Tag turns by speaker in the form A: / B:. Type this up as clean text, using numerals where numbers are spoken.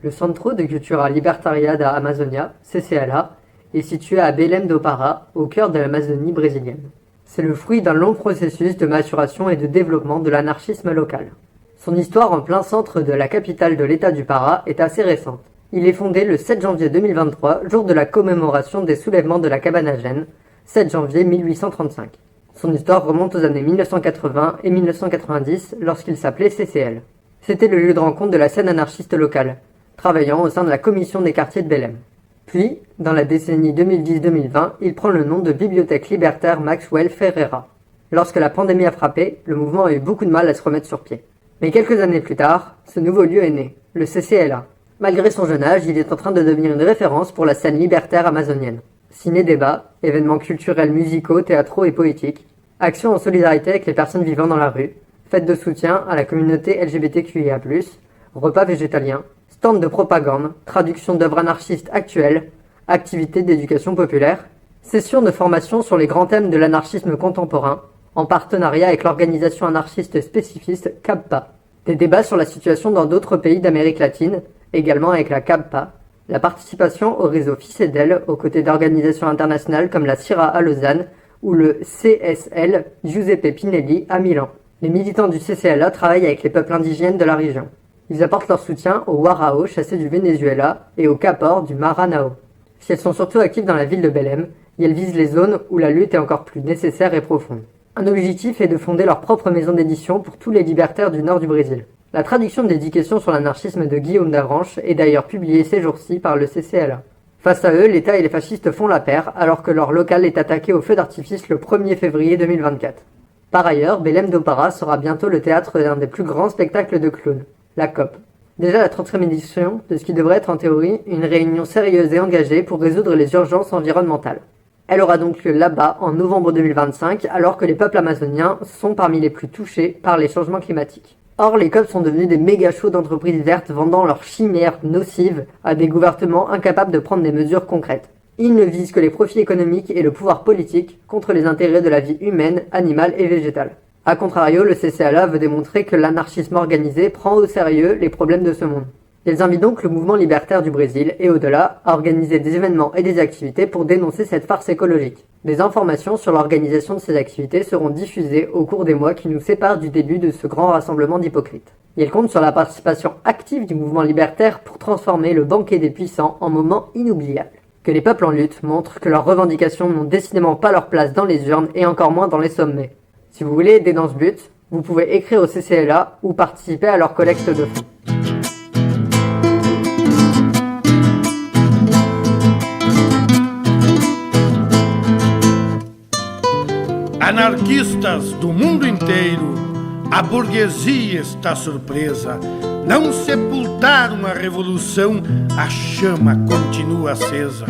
A: Le Centro de Cultura Libertaria da Amazônia, CCLA, est situé à Belém do Pará, au cœur de l'Amazonie brésilienne. C'est le fruit d'un long processus de maturation et de développement de l'anarchisme local. Son histoire en plein centre de la capitale de l'État du Pará est assez récente. Il est fondé le 7 janvier 2023, jour de la commémoration des soulèvements de la Cabanagène, 7 janvier 1835. Son histoire remonte aux années 1980 et 1990 lorsqu'il s'appelait CCL. C'était le lieu de rencontre de la scène anarchiste locale, travaillant au sein de la commission des quartiers de Belém. Puis, dans la décennie 2010-2020, il prend le nom de Bibliothèque libertaire Maxwell Ferreira. Lorsque la pandémie a frappé, le mouvement a eu beaucoup de mal à se remettre sur pied. Mais quelques années plus tard, ce nouveau lieu est né, le CCLA. Malgré son jeune âge, il est en train de devenir une référence pour la scène libertaire amazonienne. Ciné-débats, événements culturels musicaux, théâtraux et poétiques, actions en solidarité avec les personnes vivant dans la rue, fêtes de soutien à la communauté LGBTQIA+, repas végétaliens, stands de propagande, traduction d'œuvres anarchistes actuelles, activités d'éducation populaire, sessions de formation sur les grands thèmes de l'anarchisme contemporain, en partenariat avec l'organisation anarchiste spécifiste CABPA. Des débats sur la situation dans d'autres pays d'Amérique latine, également avec la CABPA, la participation au réseau FICEDEL aux côtés d'organisations internationales comme la CIRA à Lausanne ou le CSL Giuseppe Pinelli à Milan. Les militants du CCLA travaillent avec les peuples indigènes de la région. Ils apportent leur soutien aux Warao chassés du Venezuela et aux Kapor du Maranhão. Si elles sont surtout actives dans la ville de Belém, elles visent les zones où la lutte est encore plus nécessaire et profonde. Un objectif est de fonder leur propre maison d'édition pour tous les libertaires du nord du Brésil. La traduction d'éducation sur l'anarchisme de Guillaume Davranche est d'ailleurs publiée ces jours-ci par le CCLA. Face à eux, l'État et les fascistes font la paire alors que leur local est attaqué au feu d'artifice le 1er février 2024. Par ailleurs, Belém do Pará sera bientôt le théâtre d'un des plus grands spectacles de clowns, la COP. Déjà la 30e édition de ce qui devrait être en théorie une réunion sérieuse et engagée pour résoudre les urgences environnementales. Elle aura donc lieu là-bas en novembre 2025 alors que les peuples amazoniens sont parmi les plus touchés par les changements climatiques. Or, les COP sont devenus des méga shows d'entreprises vertes vendant leurs chimères nocives à des gouvernements incapables de prendre des mesures concrètes. Ils ne visent que les profits économiques et le pouvoir politique contre les intérêts de la vie humaine, animale et végétale. A contrario, le CCLA veut démontrer que l'anarchisme organisé prend au sérieux les problèmes de ce monde. Ils invitent donc le mouvement libertaire du Brésil et au-delà à organiser des événements et des activités pour dénoncer cette farce écologique. Des informations sur l'organisation de ces activités seront diffusées au cours des mois qui nous séparent du début de ce grand rassemblement d'hypocrites. Ils comptent sur la participation active du mouvement libertaire pour transformer le banquet des puissants en moment inoubliable. Que les peuples en lutte montrent que leurs revendications n'ont décidément pas leur place dans les urnes et encore moins dans les sommets. Si vous voulez aider dans ce but, vous pouvez écrire au CCLA ou participer à leur collecte de fonds.
B: Anarquistas do mundo inteiro, a burguesia está surpresa. Não sepultaram a revolução, a chama continua acesa.